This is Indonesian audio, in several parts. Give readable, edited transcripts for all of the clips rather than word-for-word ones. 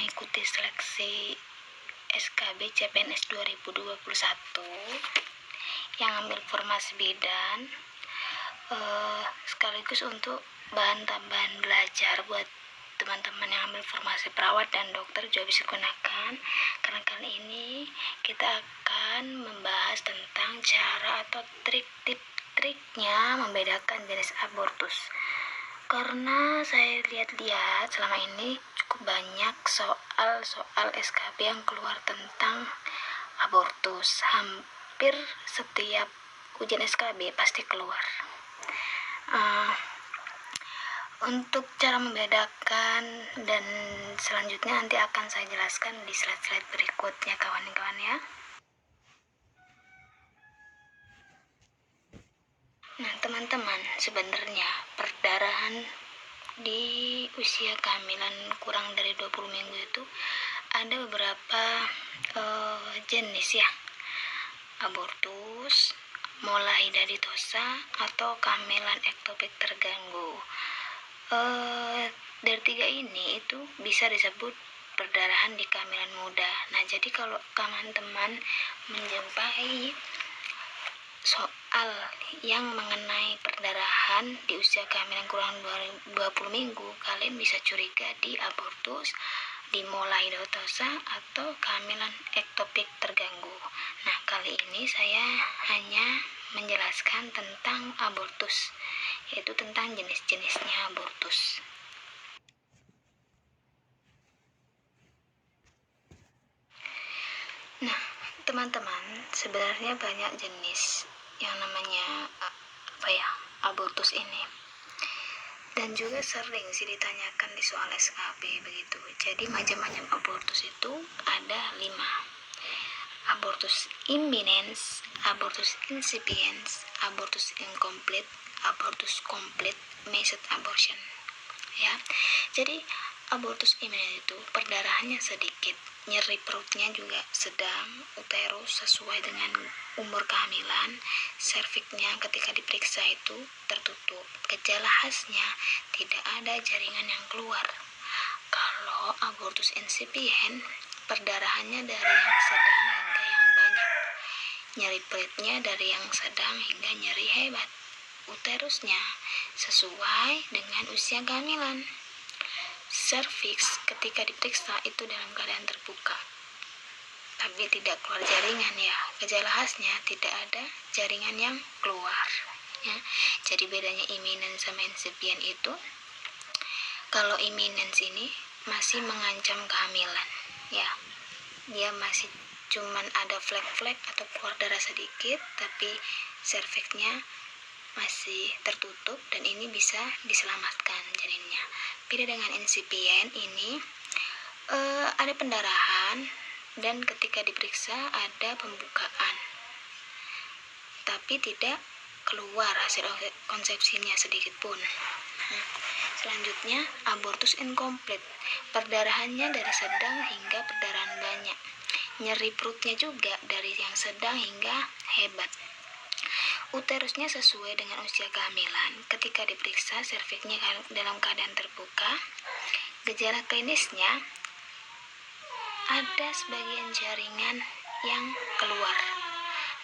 mengikuti seleksi SKB CPNS 2021 yang ambil formasi bidan, sekaligus untuk bahan tambahan belajar buat teman-teman yang ambil formasi perawat dan dokter juga bisa gunakan. Karena kali ini kita akan membahas tentang cara atau trik-triknya membedakan jenis abortus. Karena saya lihat-lihat selama ini cukup banyak soal SKB yang keluar tentang abortus. Hampir setiap ujian SKB pasti keluar. Untuk cara membedakan dan selanjutnya nanti akan saya jelaskan di slide-slide berikutnya, kawan-kawan ya. Nah, teman-teman, sebenarnya perdarahan di usia kehamilan kurang dari 20 minggu itu ada beberapa jenis ya. Abortus, molahidaditosa, atau kehamilan ektopik terganggu. Dari tiga ini itu bisa disebut perdarahan di kehamilan muda. Nah, jadi kalau teman-teman menjumpai soal yang mengenai perdarahan di usia kehamilan kurang 20 minggu, kalian bisa curiga di abortus, di molahidaditosa, atau kehamilan ektopik terganggu. Nah, kali ini saya hanya menjelaskan tentang abortus, yaitu tentang jenis-jenisnya abortus. Nah, teman-teman, sebenarnya banyak jenis yang namanya abortus ini, dan juga sering sih ditanyakan di soal SKB begitu. Jadi macam-macam abortus itu ada 5: abortus imminens, abortus incipiens, abortus incomplete, abortus complete, method abortion ya. Jadi abortus imminens itu perdarahannya sedikit, nyeri perutnya juga sedang, uterus sesuai dengan umur kehamilan, serviknya ketika diperiksa itu tertutup, gejala khasnya tidak ada jaringan yang keluar. Kalau abortus insipien, perdarahannya dari yang sedang hingga yang banyak, nyeri perutnya dari yang sedang hingga nyeri hebat, uterusnya sesuai dengan usia kehamilan, serviks ketika diperiksa itu dalam keadaan terbuka tapi tidak keluar jaringan ya. Gejala khasnya tidak ada jaringan yang keluar ya. Jadi bedanya imminens sama insipien itu, kalau imminens ini masih mengancam kehamilan ya, dia masih cuman ada flek-flek atau keluar darah sedikit, tapi serviknya masih tertutup dan ini bisa diselamatkan janinnya. Beda dengan insipien ini ada pendarahan dan ketika diperiksa ada pembukaan tapi tidak keluar hasil konsepsinya sedikit pun. Selanjutnya abortus incomplete, perdarahannya dari sedang hingga perdarahan banyak, nyeri perutnya juga dari yang sedang hingga hebat, uterusnya sesuai dengan usia kehamilan, ketika diperiksa serviknya dalam keadaan terbuka, gejala klinisnya ada sebagian jaringan yang keluar.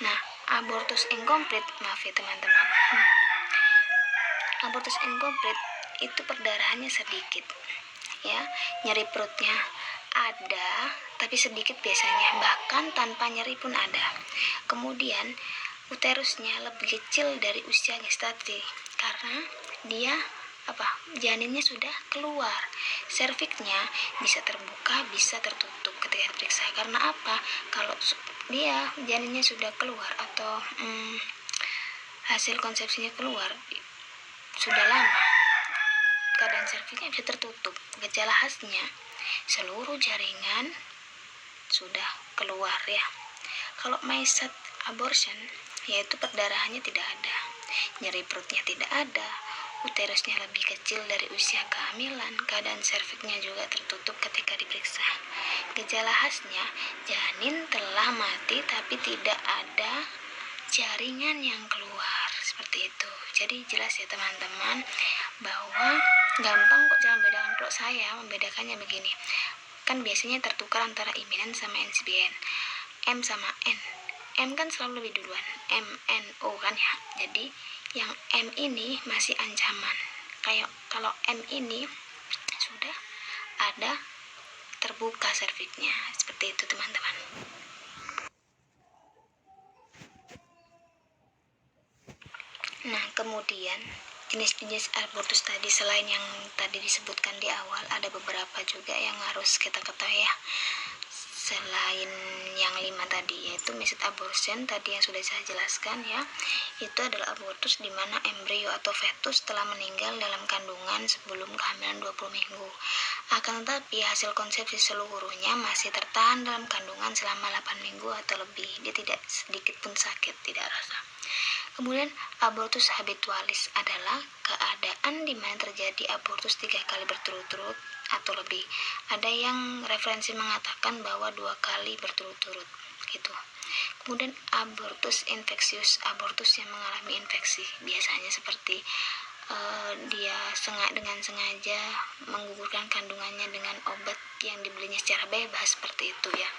Nah, abortus incomplete, maaf ya teman-teman, abortus incomplete itu perdarahannya sedikit ya, nyeri perutnya ada tapi sedikit biasanya, bahkan tanpa nyeri pun ada. Kemudian uterusnya lebih kecil dari usia gestasi karena dia janinnya sudah keluar, serviknya bisa terbuka bisa tertutup ketika diperiksa. Karena apa? Kalau dia janinnya sudah keluar atau hasil konsepsinya keluar sudah lama, keadaan serviknya bisa tertutup, gejala khasnya seluruh jaringan sudah keluar ya. Kalau method abortion yaitu perdarahannya tidak ada, nyeri perutnya tidak ada, uterusnya lebih kecil dari usia kehamilan, keadaan serviknya juga tertutup ketika diperiksa. Gejala khasnya janin telah mati tapi tidak ada jaringan yang keluar, seperti itu. Jadi jelas ya teman-teman bahwa gampang kok cara membedakan. Kalau saya membedakannya begini, kan biasanya tertukar antara imminan sama incipient, M sama N. M kan selalu lebih duluan, M, N, O kan ya. Jadi yang M ini masih ancaman. Kayak kalau M ini sudah ada terbuka serviksnya, seperti itu teman-teman. Nah, kemudian jenis-jenis abortus tadi, selain yang tadi disebutkan di awal, ada beberapa juga yang harus kita ketahui ya. Selain yang 5 tadi, yaitu method abortion tadi yang sudah saya jelaskan ya, itu adalah abortus di mana embrio atau fetus telah meninggal dalam kandungan sebelum kehamilan 20 minggu. Akan tetapi hasil konsepsi seluruhnya masih tertahan dalam kandungan selama 8 minggu atau lebih. Dia tidak sedikit pun sakit, tidak rasa. Kemudian abortus habitualis adalah keadaan di mana terjadi abortus 3 kali berturut-turut atau lebih. Ada yang referensi mengatakan bahwa 2 kali berturut-turut gitu. Kemudian abortus infeksius, abortus yang mengalami infeksi, biasanya seperti dia dengan sengaja menggugurkan kandungannya dengan obat yang dibelinya secara bebas, seperti itu ya.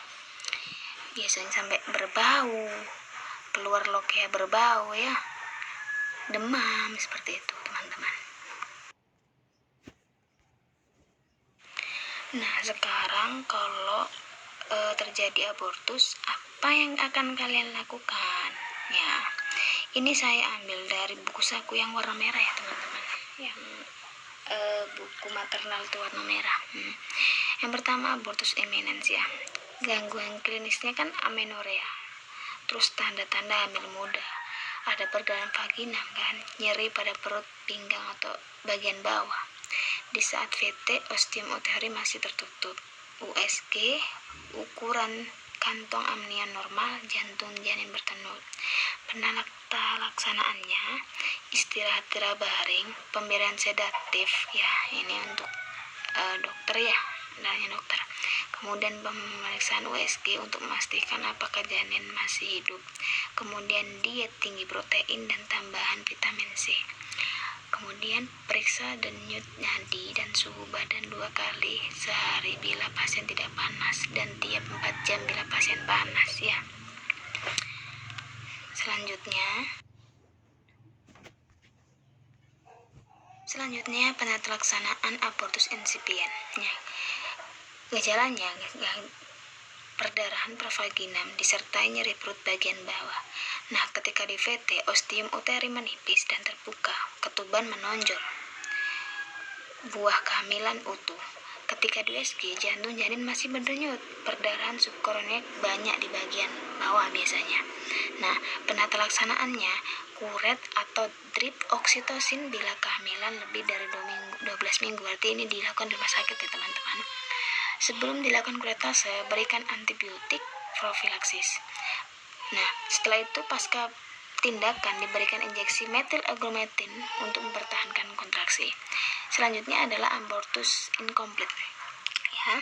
Biasanya sampai berbau, keluar lokea berbau ya, demam, seperti itu teman-teman. Nah, sekarang kalau terjadi abortus, apa yang akan kalian lakukan? Ya, ini saya ambil dari buku saku yang warna merah ya teman-teman. Yang buku maternal itu warna merah. Yang pertama abortus imminens ya. Gangguan klinisnya kan amenorrea. Terus tanda-tanda hamil muda. Ada perdarahan vagina kan, nyeri pada perut, pinggang atau bagian bawah. Di saat VT, ostium uteri masih tertutup. USG, ukuran kantong amnion normal, jantung janin bertenut. Penalaksanaannya istirahat baring, pemberian sedatif ya, ini untuk dokter ya, andalnya dokter. Kemudian pemeriksaan USG untuk memastikan apakah janin masih hidup. Kemudian diet tinggi protein dan tambahan vitamin C. Kemudian periksa denyut nadi dan suhu badan 2 kali sehari bila pasien tidak panas, dan tiap 4 jam bila pasien panas ya. Selanjutnya penata-laksanaan abortus incipient. Gejalanya perdarahan provaginam disertai nyeri perut bagian bawah. Nah, ketika di VT, ostium uteri menipis dan terbuka, ketuban menonjol, buah kehamilan utuh. Ketika di USG, jantung janin masih berdenyut, perdarahan subkoroner banyak di bagian bawah biasanya. Nah, penata laksanaannya kuret atau drip oksitosin bila kehamilan lebih dari 12 minggu. Berarti ini dilakukan di rumah sakit ya teman-teman. Sebelum dilakukan kuretase, berikan antibiotik profilaksis. Nah, setelah itu pasca tindakan diberikan injeksi metil augmentin untuk mempertahankan kontraksi. Selanjutnya adalah abortus incomplete ya.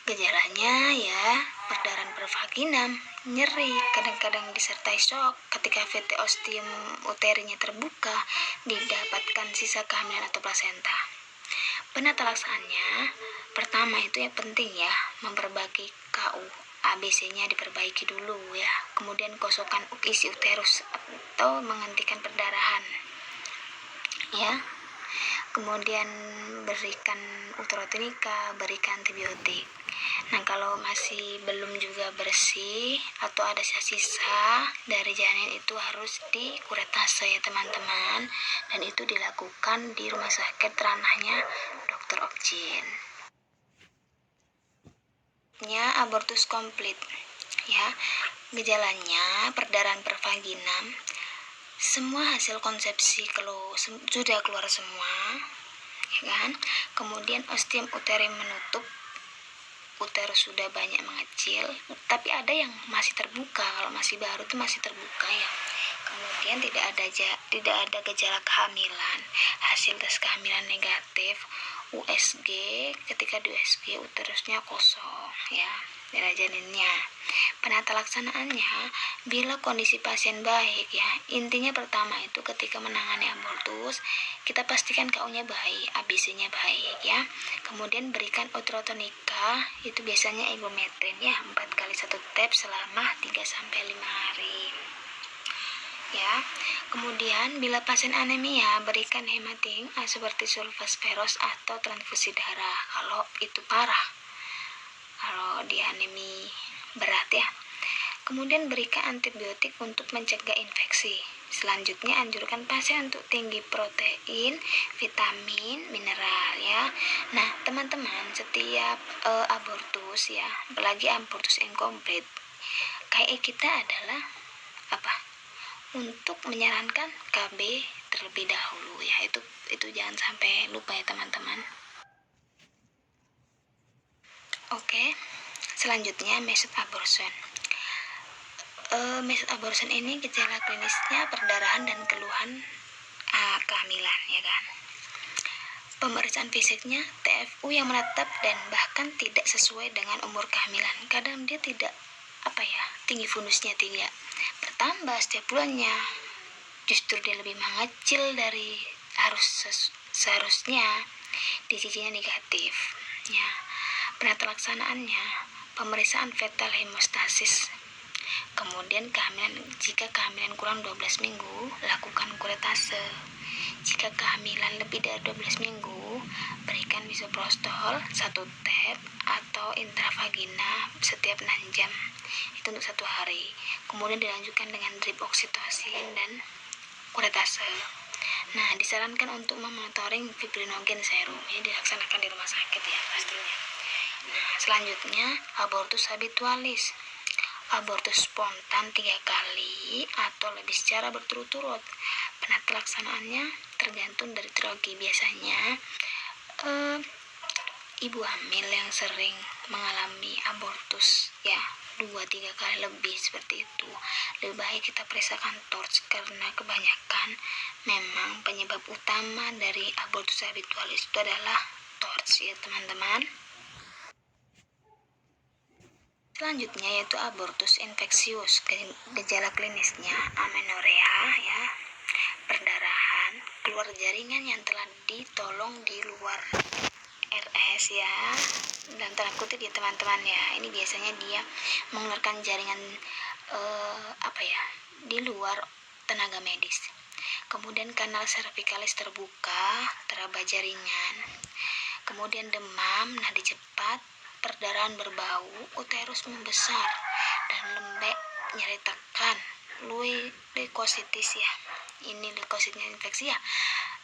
Gejalanya ya perdarahan pervaginam, nyeri, kadang-kadang disertai shock. Ketika VT ostium uterinya terbuka, didapatkan sisa kehamilan atau plasenta. Penata laksanaannya pertama itu yang penting ya, memperbaiki KU. ABC-nya diperbaiki dulu ya. Kemudian kosongkan isi uterus atau menghentikan perdarahan ya. Kemudian berikan uterotonika, berikan antibiotik. Nah, kalau masih belum juga bersih atau ada sisa-sisa dari janin, itu harus dikuretase ya teman-teman, dan itu dilakukan di rumah sakit ranahnya dokter obgyn. Abortus komplit ya. Gejalanya perdarahan pervaginam, semua hasil konsepsi sudah keluar semua ya kan. Kemudian ostium uteri menutup, uterus sudah banyak mengecil, tapi ada yang masih terbuka. Kalau masih baru itu masih terbuka ya. Kemudian tidak ada gejala kehamilan, hasil tes kehamilan negatif. USG, ketika di USG uterusnya kosong ya, darah janinnya. Penata laksanaannya bila kondisi pasien baik ya. Intinya pertama itu ketika menangani abortus, kita pastikan KU-nya baik, ABC-nya baik ya. Kemudian berikan utrotonika, itu biasanya ibumetrin ya, 4 kali 1 tab selama 3-5 hari. Ya. Kemudian bila pasien anemia, berikan hematin seperti sulfosferos atau transfusi darah kalau itu parah. Kalau dia anemi berat ya. Kemudian berikan antibiotik untuk mencegah infeksi. Selanjutnya anjurkan pasien untuk tinggi protein, vitamin, mineral ya. Nah, teman-teman, setiap abortus ya, apalagi abortus inkomplit, KI kita adalah apa? Untuk menyarankan KB terlebih dahulu ya. Itu jangan sampai lupa ya, teman-teman. Oke. Selanjutnya method abortion. Method abortion ini gejala klinisnya perdarahan dan keluhan kehamilan ya kan. Pemeriksaan fisiknya TFU yang menetap dan bahkan tidak sesuai dengan umur kehamilan. Kadang dia tidak tinggi funusnya tidak bertambah setiap bulannya. Justru dia lebih mengecil dari seharusnya. DCG-nya negatif. Ya. Penata laksanaannya pemeriksaan fetal hemostasis. Kemudian jika kehamilan kurang 12 minggu, lakukan kuretase. Jika kehamilan lebih dari 12 minggu, berikan misoprostol 1 tab atau intravagina setiap 6 jam. Itu untuk 1 hari. Kemudian dilanjutkan dengan drip oksitosin dan kuretase. Nah, disarankan untuk memonitoring fibrinogen serum. Ini dilaksanakan di rumah sakit ya pastinya. Nah, selanjutnya abortus habitualis. Abortus spontan 3 kali atau lebih secara berturut-turut. Penata laksanaannya tergantung dari trilogi. Biasanya ibu hamil yang sering mengalami abortus ya 2-3 kali lebih seperti itu, lebih baik kita periksakan TORCH karena kebanyakan memang penyebab utama dari abortus habitualis itu adalah TORCH ya teman-teman. Selanjutnya yaitu abortus infeksius. Gejala klinisnya amenorea ya, perdarahan, keluar jaringan yang telah ditolong di luar RS ya, dan tanda kutip ya teman-teman ya. Ini biasanya dia mengeluarkan jaringan di luar tenaga medis. Kemudian kanal servikalis terbuka, teraba jaringan. Kemudian demam, nadi cepat, perdarahan berbau, uterus membesar dan lembek, nyeri tekan, leukositis ya. Ini leukositnya infeksi ya.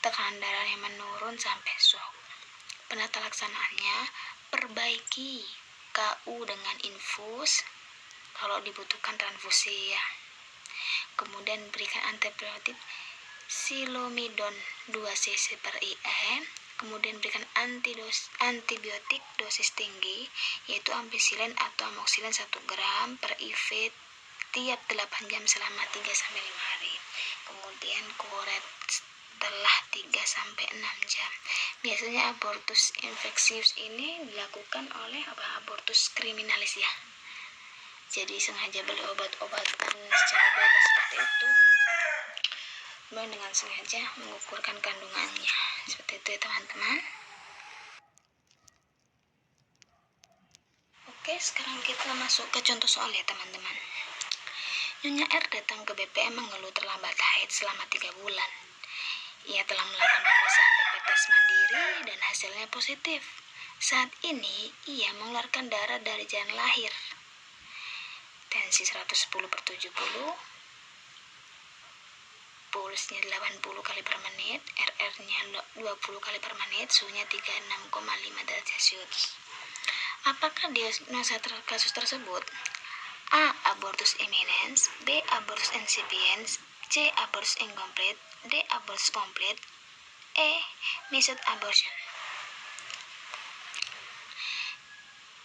Tekanan darah yang menurun sampai shock. Penata laksanaannya perbaiki KU dengan infus, kalau dibutuhkan transfusi ya. Kemudian berikan antibiotik silomidon 2 cc per IM. Kemudian berikan antibiotik dosis tinggi yaitu ampicillin atau amoxicillin 1 gram per IV tiap 8 jam selama 3-5 hari. Kemudian kuret setelah 3-6 jam. Biasanya abortus infeksius ini dilakukan oleh abortus kriminalis ya. Jadi sengaja beli obat-obatan secara bebas seperti itu, kemudian dengan sengaja mengukurkan kandungannya. Seperti itu ya teman-teman. Oke, sekarang kita masuk ke contoh soal ya teman-teman. Nyonya R datang ke BPM mengeluh terlambat haid selama 3 bulan. Ia telah melakukan pemeriksaan PP tes mandiri dan hasilnya positif. Saat ini ia mengeluarkan darah dari jalan lahir. Tensi 110/70, pulsnya 80 kali per menit, RR-nya 20 kali per menit, suhunya 36,5 derajat Celcius. Apakah diagnosa kasus tersebut? A. Abortus imminens, B. Abortus incipiens, C. Abortus incomplete, D. Abortus complete, E. Method abortion.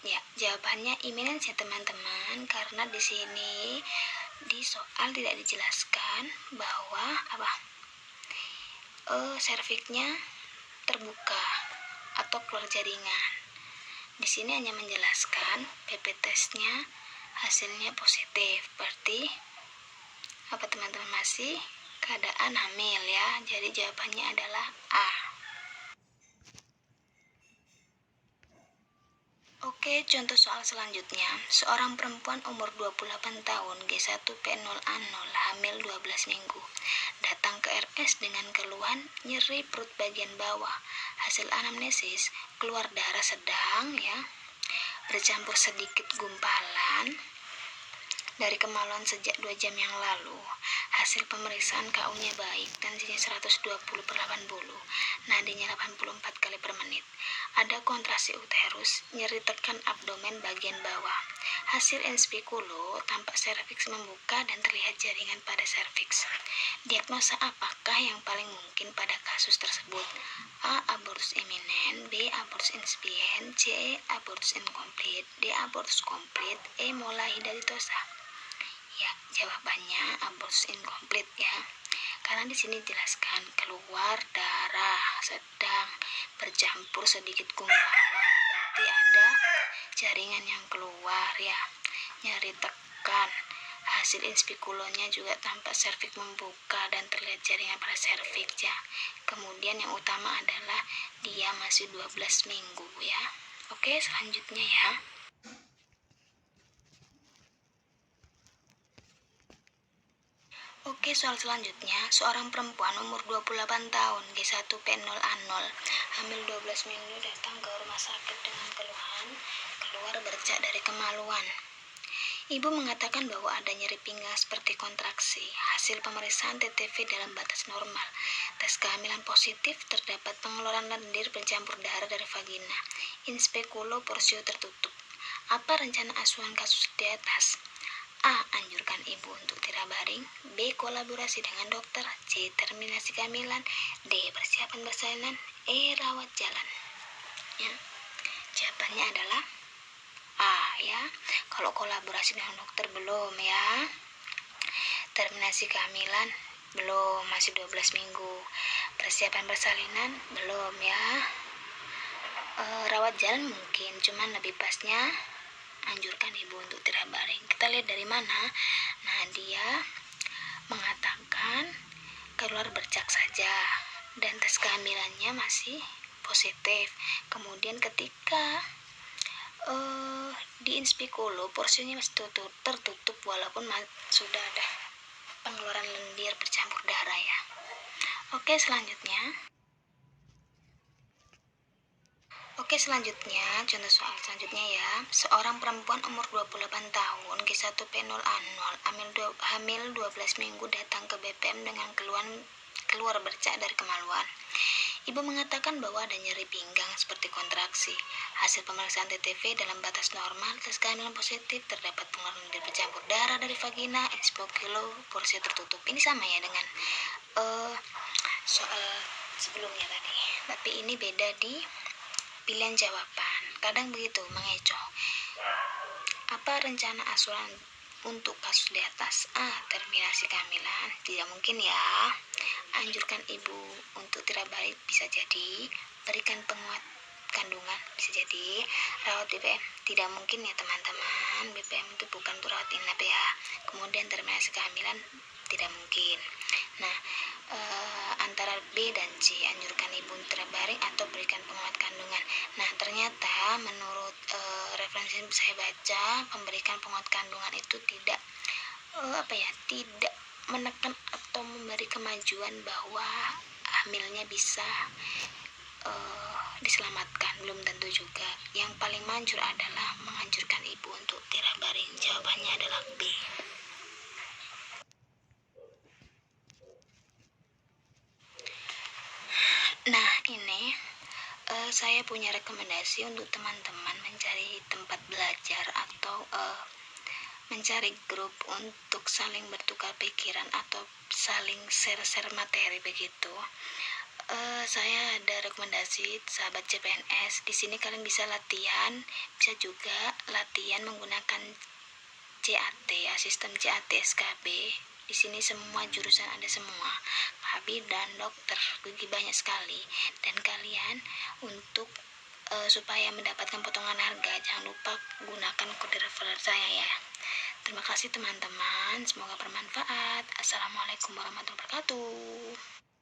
Ya, jawabannya imminens ya teman-teman, karena di sini di soal tidak dijelaskan bahwa serviknya terbuka atau keluar jaringan. Di sini hanya menjelaskan PP tesnya hasilnya positif, berarti teman-teman masih keadaan hamil ya. Jadi jawabannya adalah A. Oke, contoh soal selanjutnya. Seorang perempuan umur 28 tahun, G1P0A0, hamil 12 minggu, datang ke RS dengan keluhan nyeri perut bagian bawah. Hasil anamnesis, keluar darah sedang ya, bercampur sedikit gumpalan dari kemaluan sejak 2 jam yang lalu. Hasil pemeriksaan KU-nya baik, tensinya 120/80, nadinya 84 kali per menit. Ada kontraksi uterus, nyeri tekan abdomen bagian bawah. Hasil inspikulo, tampak serviks membuka dan terlihat jaringan pada serviks. Diagnosa apakah yang paling mungkin pada kasus tersebut? A. Abortus imminent, B. Abortus incipient, C. Abortus incomplete, D. Abortus complete, E. Mola hidatosa. Ya, jawabannya abortus incomplete ya. Karena di sini dijelaskan keluar darah sedang bercampur sedikit gumpalan, berarti ada jaringan yang keluar ya. Nyari tekan. Hasil inspikulonya juga tampak serviks membuka dan terlihat jaringan pada serviks ya. Kemudian yang utama adalah dia masih 12 minggu ya. Oke, selanjutnya ya. Oke, soal selanjutnya, seorang perempuan umur 28 tahun, G1P0A0, hamil 12 minggu datang ke rumah sakit dengan keluhan keluar bercak dari kemaluan. Ibu mengatakan bahwa ada nyeri pinggang seperti kontraksi. Hasil pemeriksaan TTV dalam batas normal. Tes kehamilan positif, terdapat pengeluaran lendir bercampur darah dari vagina. Inspekulo porsio tertutup. Apa rencana asuhan kasus di atas? A. Anjurkan ibu untuk tidak baring. B. Kolaborasi dengan dokter. C. Terminasi kehamilan. D. Persiapan persalinan. E. Rawat jalan. Ya. Jawabannya adalah A ya. Kalau kolaborasi dengan dokter belum ya. Terminasi kehamilan belum, masih 12 minggu. Persiapan persalinan belum ya. Rawat jalan mungkin, cuman lebih pasnya anjurkan ibu untuk tidak baring. Kita lihat dari mana. Nah, dia mengatakan keluar bercak saja dan tes kehamilannya masih positif. Kemudian ketika di inspikulo porsinya masih tertutup walaupun sudah ada pengeluaran lendir bercampur darah ya. Oke, selanjutnya. Oke, selanjutnya, contoh soal selanjutnya ya. Seorang perempuan umur 28 tahun, G1P0A0, hamil 12 minggu datang ke BPM dengan keluar bercak dari kemaluan. Ibu mengatakan bahwa ada nyeri pinggang seperti kontraksi. Hasil pemeriksaan TTV dalam batas normal, tes kehamilan positif, terdapat pengeluaran lendir bercampur darah dari vagina, inspikulo porsio tertutup. Ini sama ya dengan soal sebelumnya tadi. Tapi ini beda di pilihan jawaban. Kadang begitu, mengecoh. Apa rencana asuhan untuk kasus di atas? A. Terminasi kehamilan. Tidak mungkin ya. Anjurkan ibu untuk tidak baik, bisa jadi. Berikan penguat kandungan, bisa jadi. Rawat BPM, tidak mungkin ya teman-teman. BPM itu bukan untuk rawat inap ya. Kemudian terminasi kehamilan, tidak mungkin. Nah, antara B dan C, anjurkan ibu tidak baring atau berikan penguat kandungan. Nah, ternyata menurut referensi yang saya baca, pemberikan penguat kandungan itu tidak tidak menekan atau memberi kemajuan bahwa hamilnya bisa diselamatkan, belum tentu juga. Yang paling manjur adalah menganjurkan ibu untuk tidak baring. Jawabannya adalah B. Nah, ini saya punya rekomendasi untuk teman-teman mencari tempat belajar atau mencari grup untuk saling bertukar pikiran atau saling share-share materi begitu. Saya ada rekomendasi sahabat CPNS. Di sini kalian bisa latihan, bisa juga latihan menggunakan CAT, sistem CAT SKB. Di sini semua jurusan ada semua, KB dan dokter, begitu banyak sekali. Dan kalian untuk supaya mendapatkan potongan harga, jangan lupa gunakan kode referral saya ya. Terima kasih teman-teman, semoga bermanfaat. Assalamualaikum warahmatullahi wabarakatuh.